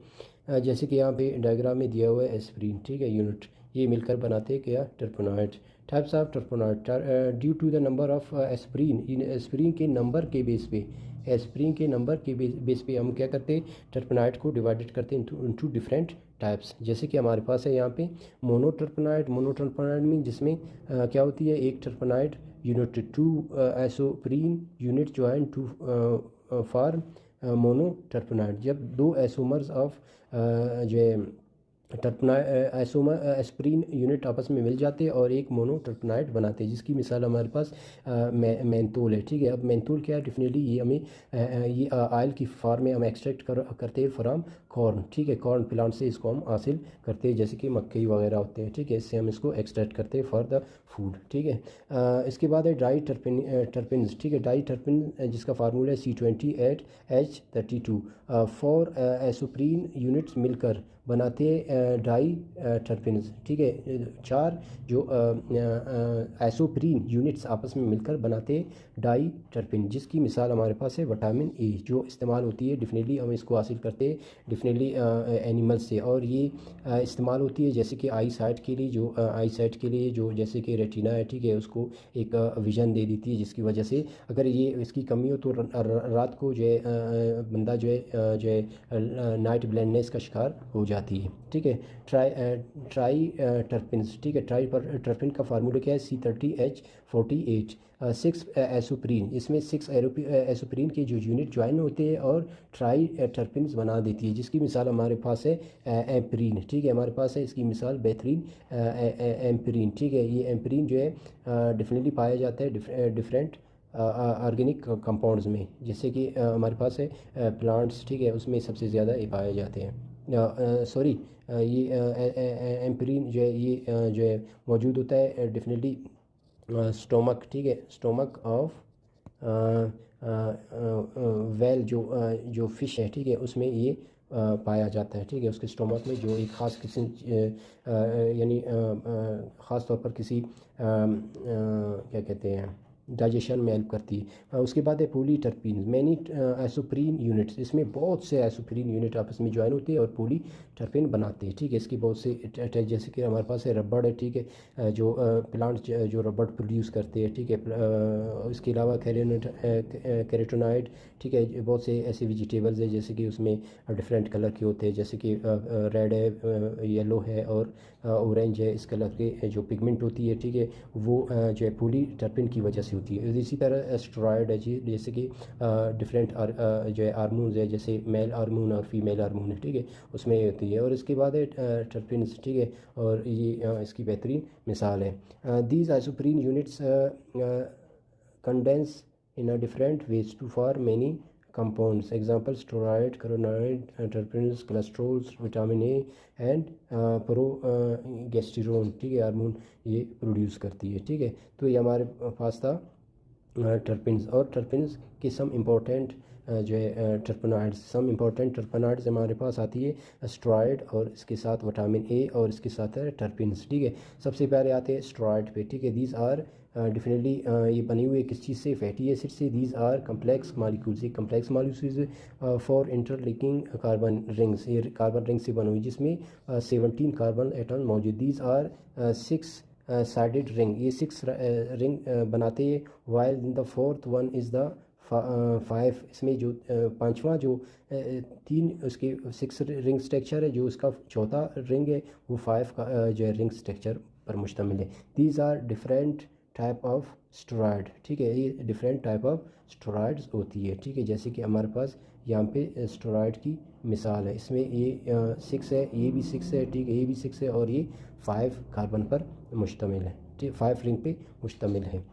[SPEAKER 1] जैसे कि यहाँ पे डायग्राम में दिया हुआ है एस्प्रीन, ठीक है, यूनिट, ये मिलकर बनाते हैं क्या, terpenoid. Types of terpenoid, due to the number of isoprene, इन एस्प्रीन के नंबर के बेस पे, एस्प्रीन के नंबर के बेस पे हम क्या करते हैं, टर्पेनॉइड को डिवाइडेड करते हैं इनटू डिफरेंट टाइप्स। जैसे कि हमारे पास है यहाँ पे मोनोटर्पेनॉइड, मोनोटर्पेनॉइड में जिसमें क्या होती है, एक terpenoid unit, two isoprene unit join to form monoterpenoid, जब दो एसोमर्स ऑफ जो है एस्प्रीन यूनिट आपस में मिल जाते हैं और एक मोनोटर्पेनॉइड बनाते हैं, जिसकी मिसाल हमारे पास मेंथोल है, ठीक है। अब मेंथोल क्या है, डेफिनेटली ये हमें ये ऑयल की फॉर्म में हम एक्सट्रैक्ट करते हैं फ्राम कॉर्न, ठीक है, कॉर्न प्लांट से इसको हम हासिल करते हैं, जैसे कि मक्की वगैरह होते हैं, ठीक है, इससे हम इसको एक्सट्रैक्ट करते हैं फॉर द फूड, ठीक है। इसके बाद है डाई टर्पिन्स, ठीक है, डाई टर्पिन जिसका फार्मूला है C28H32, 4 एसोप्रीन यूनिट्स मिलकर बनाते डाई टर्पिन्स, ठीक है, 4 जो एसोप्रीन यूनिट्स आपस में मिलकर बनाते डाई टर्पिन, जिसकी मिसाल हमारे पास है विटामिन ए, जो इस्तेमाल होती है डेफिनेटली हम इसको हासिल करते हैं डिफरेंटली एनिमल्स से, और ये इस्तेमाल होती है जैसे कि आई साइट के लिए, जो आई साइट के लिए जो जैसे कि रेटिना है, ठीक है, उसको एक विजन दे देती है, जिसकी वजह से अगर ये इसकी कमी हो तो रात को जो है बंदा जो है नाइट ब्लाइंडनेस का शिकार हो जाती है, ठीक है। ट्राई टर्पिन्स, ठीक है, ट्राई टर्पिन का फार्मूला क्या है, C30H48, 6 एसोप्रीन, इसमें 6 एसोप्रीन के जो यूनिट ज्वाइन होते हैं और ट्राई टर्पिन्स बना देती है, जिसकी मिसाल हमारे पास है एम्परीन, ठीक है, हमारे पास है इसकी मिसाल बेहतरीन एम्परीन, ठीक है। ये एम्परीन जो है डिफरेंटली पाया जाता है डिफरेंट ऑर्गेनिक कंपाउंड्स में, जैसे कि हमारे पास है प्लांट्स, ठीक है, उसमें सबसे ज़्यादा ये पाए जाते हैं। सॉरी, ये एम्परीन जो है ये जो है मौजूद होता है डेफिनेटली स्टोमक, ठीक है, स्टोमक ऑफ वेल, जो फ़िश है, ठीक है, उसमें ये पाया जाता है, ठीक है, उसके स्टोमक में जो एक ख़ास किस्म यानी ख़ास तौर पर किसी क्या कहते हैं डाइजेशन में हेल्प करती है। उसके बाद है पोलीटर्पीन, मैनी एसोप्रीन यूनिट्स, इसमें बहुत से एसोप्रीन यूनिट आपस में ज्वाइन होते हैं और पोलीटर्पीन बनाते हैं, ठीक है। इसकी बहुत से जैसे कि हमारे पास है रबड़ है, ठीक है, जो प्लांट्स जो रबड़ प्रोड्यूस करते हैं, ठीक है। इसके अलावा कैरोटीनॉइड, ठीक है, बहुत से ऐसे वेजिटेबल्स है जैसे कि उसमें डिफरेंट कलर के होते हैं, जैसे कि रेड है, येलो है और ऑरेंज है, इस कलर के जो पिगमेंट होती है, ठीक है, वो जो है पोलीटर्पीन की वजह से होती है। इसी तरह एस्टेरॉयड है जी, जैसे कि डिफरेंट जो है हार्मोन्स है, जैसे मेल हार्मोन और फीमेल हार्मोन है, ठीक है, उसमें होती है। और इसके बाद है टर्पिन्स, ठीक है, और ये इसकी बेहतरीन मिसाल है। These isoprene units condense in a different ways to form many compounds, example steroid, carotenoid, terpenes, cholesterol, vitamin A and progesterone, ठीक है, हार्मोन ये प्रोड्यूस करती है, ठीक है। तो ये हमारे पास था टर्पिन्स, और टर्पिन्स के सम इम्पोर्टेंट जो है टर्पनॉइड्स, सम इम्पोर्टेंट टर्पनॉइड्स हमारे पास आती है स्टेरॉइड और इसके साथ विटामिन ए और इसके साथ है टर्पिन्स, ठीक है। सबसे पहले आते हैं स्टेरॉइड पे, ठीक है। दीज आर डिफिनेटली ये बनी हुई है किस चीज़ से, फैटी एसिड से। दीज आर कम्प्लेक्स मालिक्यूल्स, ये complex molecules for interlinking carbon rings, ये कार्बन रिंग से बनी हुई जिसमें 17 कार्बन एटम मौजूद। दीज आर 6 साइडेड रिंग, ये 6 रिंग बनाते हैं, while in the fourth one is the 5, इसमें जो पांचवा जो 3 उसके 6 रिंग स्ट्रक्चर है, जो उसका चौथा रिंग है वो 5 का जो है रिंग स्ट्रक्चर पर मुश्तमिल है। These are different type of steroid, ठीक है, ये डिफरेंट टाइप ऑफ स्टेरॉइड्स होती है, ठीक है, जैसे कि हमारे पास यहाँ पे स्टेरॉइड की मिसाल है, इसमें ये 6 है, ये भी 6 है, ठीक है, ये भी 6 है और ये 5 कार्बन पर मुश्तमिल है, ठीक, 5 रिंग पे मुश्तमिल है।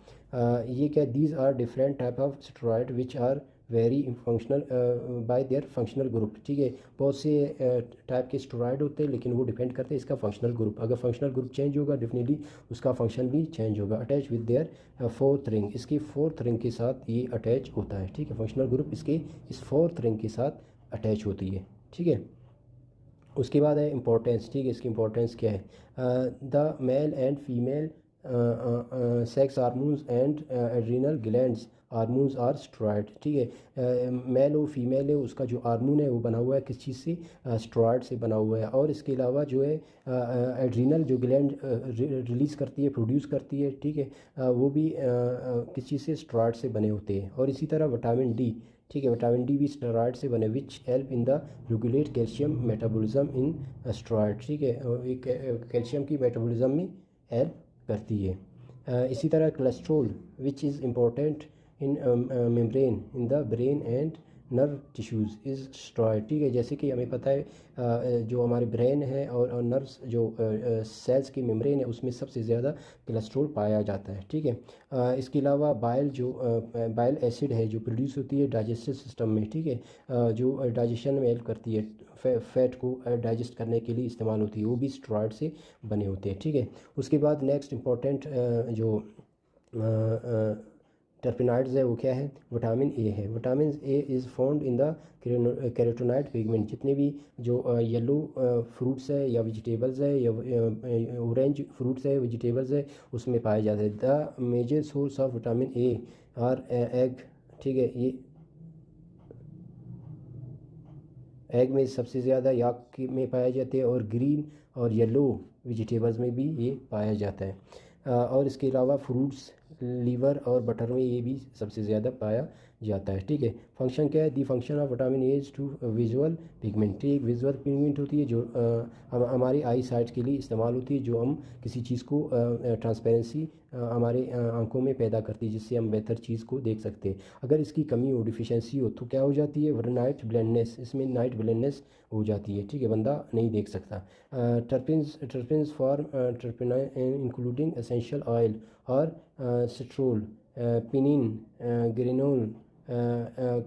[SPEAKER 1] ये क्या, these are different type of steroid which are very functional by their functional group, ठीक है। बहुत से टाइप के स्टेरॉइड होते हैं लेकिन वो डिपेंड करते हैं इसका फंक्शनल ग्रुप, अगर फंक्शनल ग्रुप चेंज होगा डेफिनेटली उसका फंक्शन भी चेंज होगा। Attach with their fourth ring, इसकी फोर्थ रिंग के साथ ये अटैच होता है, ठीक है, फंक्शनल ग्रुप इसके इस फोर्थ रिंग के साथ अटैच होती है, ठीक है। उसके बाद है इंपॉर्टेंस, ठीक है, इसकी इंपॉर्टेंस क्या है, the male and female sex hormones and adrenal glands hormones are steroid, ठीक है, मेल हो फीमेल है उसका जो हार्मोन है वो बना हुआ है किस चीज़ से, स्टेरॉइड से बना हुआ है। और इसके अलावा जो है एड्रिनल जो ग्लैंड रिलीज़ करती है, प्रोड्यूस करती है, ठीक है, वो भी किस चीज़ से, स्टेरॉइड से बने होते हैं। और इसी तरह विटामिन डी, ठीक है, विटामिन डी भी स्टेरॉइड से बने, which help in the regulate calcium metabolism in steroid, ठीक है, एक कैल्शियम की मेटाबॉलिज्म में हेल्प करती है। इसी तरह cholesterol which is important in membrane in the brain and nerve tissues is steroid, ठीक है, जैसे कि हमें पता है जो हमारे ब्रेन है और नर्व्स जो सेल्स की मेम्ब्रेन है उसमें सबसे ज़्यादा कोलेस्ट्रॉल पाया जाता है, ठीक है। इसके अलावा बाइल एसिड है जो प्रोड्यूस होती है डाइजेस्टिव सिस्टम में, ठीक है, जो डाइजेशन में हेल्प करती है, फैट को डाइजेस्ट करने के लिए इस्तेमाल होती है, वो भी स्टेरॉइड से बने होते हैं, ठीक है। उसके बाद नेक्स्ट इम्पॉर्टेंट जो टर्पिनॉइड्स है वो क्या है, विटामिन ए है। Vitamin A is found in the carotenoid pigment, जितने भी जो येलो फ्रूट्स है या वेजिटेबल्स है या ऑरेंज फ्रूट्स है वेजिटेबल्स है उसमें पाए जाते हैं। The major source of vitamin A are egg, ठीक है, ये एग में सबसे ज़्यादा याक में पाया जाते हैं, और ग्रीन और येलो वेजिटेबल्स में भी ये पाया जाता है। और इसके अलावा फ्रूट्स, लीवर और बटर में ये भी सबसे ज़्यादा पाया जाता है। ठीक है, फंक्शन क्या है? The function of vitamin A is to visual pigment. एक विजुअल पिगमेंट होती है जो हमारी आई साइट के लिए इस्तेमाल होती है, जो हम किसी चीज़ को ट्रांसपेरेंसी हमारे आंखों में पैदा करती है, जिससे हम बेहतर चीज़ को देख सकते हैं। अगर इसकी कमी हो, डिफिशेंसी हो, तो क्या हो जाती है? नाइट ब्लाइंडनेस, इसमें नाइट ब्लाइंडनेस हो जाती है। ठीक है, बंदा नहीं देख सकता। Terpenes for terpene including essential oil और citral, pinene, geraniol,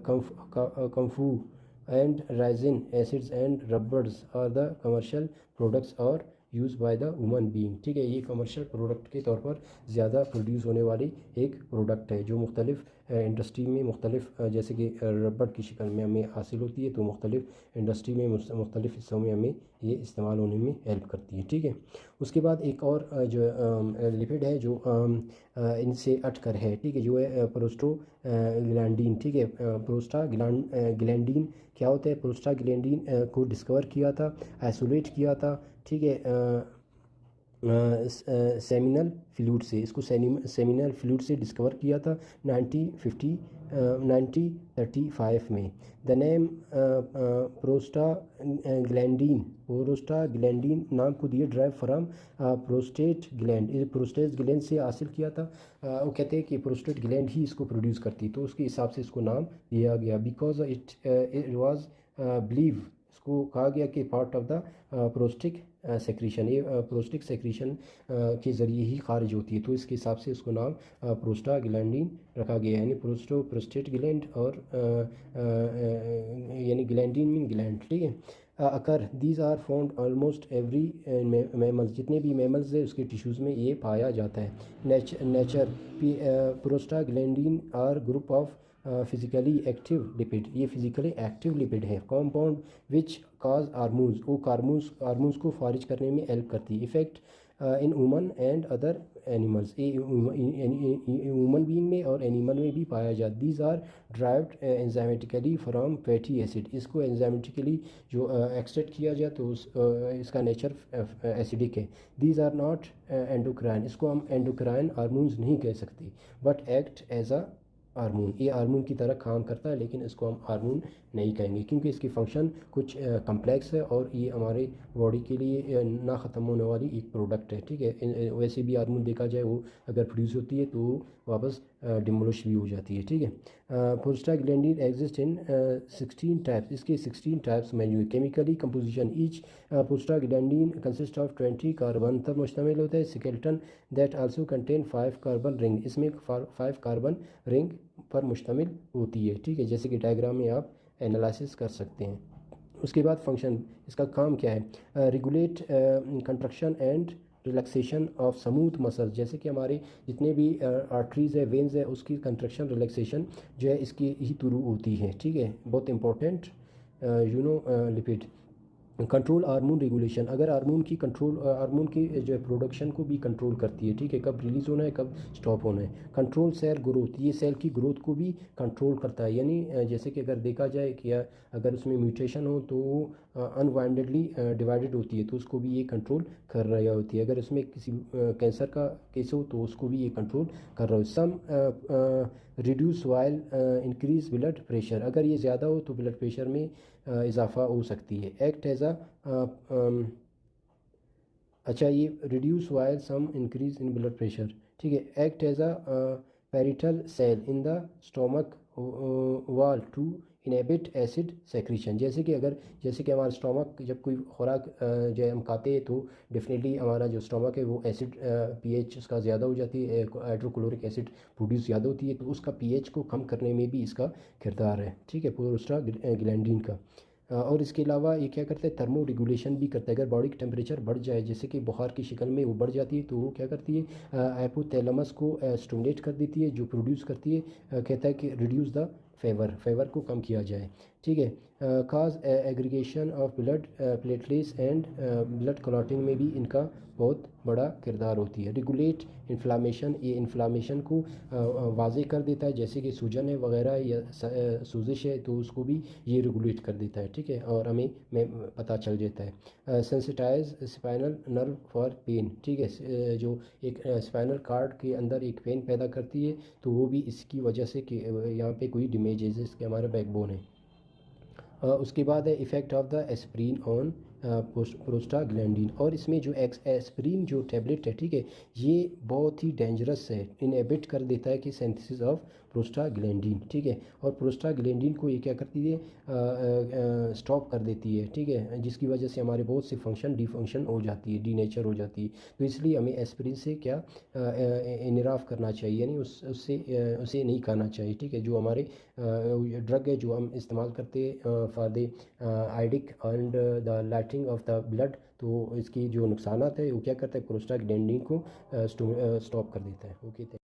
[SPEAKER 1] camphor and resin acids and rubbers are the commercial products or use by the woman being. ठीक है, ये कमर्शियल प्रोडक्ट के तौर पर ज़्यादा प्रोड्यूस होने वाली एक प्रोडक्ट है, जो मुख्तलिफ इंडस्ट्री में मुख्तलिफ जैसे कि रबड़ की शक्ल में हमें हासिल होती है, तो मुख्तलिफ इंडस्ट्री में मुख्तलिफ हिस्सों में हमें ये इस्तेमाल होने में हेल्प करती है। ठीक है, उसके बाद एक और जो लिपिड है जो इनसे अटकर है, ठीक है, जो है प्रोस्टाग्लैंडीन। ठीक है, प्रोस्टाग्लैंडीन क्या होता है? प्रोस्टाग्लैंडीन को डिस्कवर किया था, आइसोलेट किया था। ठीक है, सेमिनल फ्लूइड से, इसको सेमिनल फ्लूइड से डिस्कवर किया था 1935 में। द नेम प्रोस्टाग्लैंडीन नाम को दिए drive from prostate gland, prostate gland से हासिल किया था। वो कहते हैं कि प्रोस्टेट ग्लैंड ही इसको प्रोड्यूस करती, तो उसके हिसाब से इसको नाम दिया गया। बिकॉज इट वाज बिलीव, इसको कहा गया कि पार्ट ऑफ द प्रोस्टिक सेक्रीशन, ये प्रोस्टिक सेक्रीशन के ज़रिए ही खारिज होती है, तो इसके हिसाब से इसको नाम प्रोस्टाग्लैंडीन रखा गया, यानी प्रोस्टेट ग्लैंड और यानी ग्लैंडीन मीन ग्लैंड। ठीक है, occur these are found almost every mammals, जितने भी मैमल्स है उसके टिश्यूज़ में ये पाया जाता है। Nature prostaglandin are group of physically active lipid, ये फिजिकली एक्टिव लिपिड है। कंपाउंड विच काज हार्मोन्स, वो हार्मोन्स को खारिज करने में हेल्प करती है। Effect in woman and other animals, ये वुमन बीइंग में और एनिमल में भी पाया जाता। These are derived enzymatically from fatty acid, इसको एंजाइमेटिकली जो एक्सट्रैक्ट किया जाए तो इसका नेचर एसिडिक है। दीज आर नॉट एंडोक्राइन, इसको हम एंडोक्राइन हार्मोन्स नहीं कह सकते, but act as a hormone, ये हार्मोन की तरह काम करता है, लेकिन इसको हम हार्मोन नहीं कहेंगे, क्योंकि इसकी फंक्शन कुछ कम्प्लेक्स है और ये हमारे बॉडी के लिए ना ख़त्म होने वाली एक प्रोडक्ट है। ठीक है, वैसे भी हार्मोन देखा जाए वो अगर प्रोड्यूस होती है तो वापस डिमोलिश भी हो जाती है। ठीक है, प्रोस्टाग्लैंडीन एग्जिस्ट इन 16 टाइप्स, इसके 16 टाइप्स मौजूद है। Chemically composition, each prostaglandin consist of 20 carbon पर मुश्तमिल होता है। Skeleton that also contain 5 carbon ring, इसमें 5 कार्बन रिंग पर मुश्तमिल होती है। ठीक है, जैसे कि डायग्राम में आप एनालिसिस कर सकते हैं। उसके बाद फंक्शन, इसका काम क्या है? Regulate construction and relaxation of smooth muscle, जैसे कि हमारे जितने भी आर्टरीज़ है, वेन्स है, उसकी कंट्रक्शन रिलैक्सेशन जो है इसकी ही थ्रू होती है। ठीक है, बहुत important lipid. Control hormone regulation, अगर हार्मोन की कंट्रोल, हार्मोन की जो है प्रोडक्शन को भी कंट्रोल करती है। ठीक है, कब रिलीज़ होना है, कब स्टॉप होना है। कंट्रोल सेल ग्रोथ, ये सेल की ग्रोथ को भी कंट्रोल करता है, यानी जैसे कि अगर देखा जाए कि अगर उसमें म्यूटेशन हो तो वो अनवाइंडेडली डिवाइडेड होती है, तो उसको भी ये कंट्रोल कर रही होती है। अगर इसमें किसी कैंसर का केस हो तो उसको भी ये कंट्रोल कर रहा हो। Some reduce while increase blood pressure, अगर ये ज़्यादा हो तो ब्लड प्रेशर में इजाफा हो सकती है। एक्ट एज अच्छा, ये reduce while some increase in blood pressure. ठीक है, act as parietal cell in the stomach wall to inhibit acid secretion, जैसे कि हमारा स्टोमक जब कोई खुराक जो है हम खाते हैं तो डेफिनेटली हमारा जो स्टोमक है वो एसिड पीएच उसका ज़्यादा हो जाती है, हाइड्रोक्लोरिक एसिड प्रोड्यूस ज़्यादा होती है, तो उसका पीएच को कम करने में भी इसका किरदार है। ठीक है, प्रोस्टाग्लैंडीन का। और इसके अलावा ये क्या करता है? थर्मो रेगुलेशन भी करता है। अगर बॉडी की टेम्परेचर बढ़ जाए, जैसे कि बुखार की शक्ल में वो बढ़ जाती है, तो वो क्या करती है? हाइपोथैलेमस को स्टिमुलेट कर देती है, जो प्रोड्यूस करती है, कहता है कि रिड्यूस द फेवर को कम किया जाए। ठीक है, cause aggregation of blood platelets and blood clotting में भी इनका बहुत बड़ा किरदार होती है। रेगुलेट इन्फ्लामेशन, ये इन्फ्लामेशन को वाज़े कर देता है, जैसे कि सूजन है वगैरह या सूजिश है तो उसको भी ये रेगुलेट कर देता है, ठीक है, और हमें पता चल जाता है। Sensitise spinal nerve for pain, ठीक है, जो एक स्पाइनल कार्ड के अंदर एक पेन पैदा करती है तो वो भी इसकी वजह से कि यहाँ पे कोई डैमेज है जिसके हमारा बैकबोन है। उसके बाद है effect of the aspirin on prostaglandin, और इसमें जो एस्प्रीन जो टैबलेट है, ठीक है, ये बहुत ही डेंजरस है, इनहिबिट कर देता है कि सिंथेसिस ऑफ प्रोस्टाग्लैंडिन, ठीक है, और प्रोस्टाग्लैंडिन को ये क्या करती है, स्टॉप कर देती है, ठीक है, जिसकी वजह से हमारे बहुत से फंक्शन डिफंक्शन हो जाती है, डीनेचर हो जाती है। तो इसलिए हमें एस्प्रिन से क्या इनराफ करना चाहिए, यानी उसे नहीं खाना चाहिए, ठीक है, जो हमारे ड्रग है जो हम इस्तेमाल करते हैं फॉर द आइडिक and the clotting of the blood, तो इसकी जो नुकसानात है वो क्या करता है, प्रोस्टाग्लैंडिन को स्टॉप कर देता है। ओके।